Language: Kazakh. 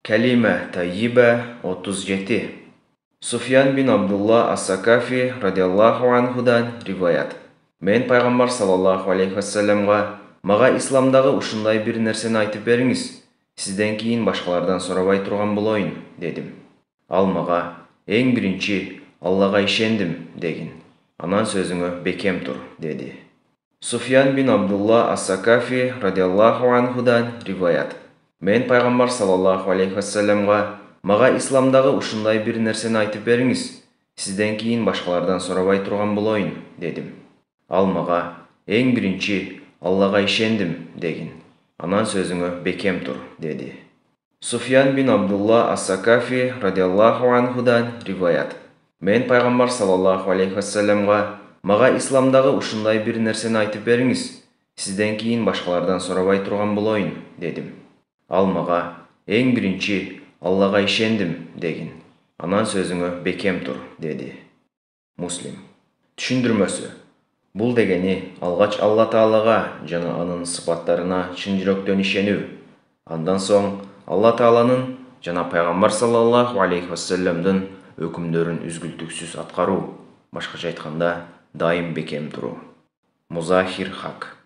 Кәлима тайиба 37. Суфьян бин Абдулла ас-Сакафи радиаллаху анхудан риваят. Мен пайғамбар саллаллаху алейхи вассаламға: "Маға исламдағы ушундай бир нерсени айтып бериңиз, сизден кийин башкалардан сурабай турган болоюн", дедим. Ал мага: "Эң биринчи Аллага ишендим" дегин. "Анан сөзүңө бекем тур", деди. Суфьян бин Абдулла ас-Сакафи радиаллаху анхудан риваят. Мен пайғамбар саллаллаху алейхи вассаламға: "Мага исламдағы ушундай бир нерсени айтып бериңиз, сизден кийин башкалардан сурабай турган болоюн", дедим. Ал мага: "Эң биринчи Аллага ишендим" дегин. "Анан сөзүңө бекем тур", деди. Суфьян бин Абдулла ас-Сакафи радиаллаху анхудан риваят. Мен пайғамбар саллаллаху алейхи вассаламға: "Мага исламдағы ушундай бир нерсени айтып бериңиз, сизден кийин башкалардан сурабай турган болоюн", дедим. Ал мага: "Эң биринчи Аллага ишендим" дегин. "Анан сөзүңө бекем тур", деди. Муслим. Түшүндүрмөсү. Бул дегени алгач Алла Таалага жана анын сыпаттарына чын жүрөктөн ишенүү. Андан соң Алла Тааланын жана пайгамбар саллаллаху алейхи вассаламдын өкүмдөрүн үзгүлтүксүз аткаруу. Башкача айтканда, дайым бекем туруу. Музахир Хак.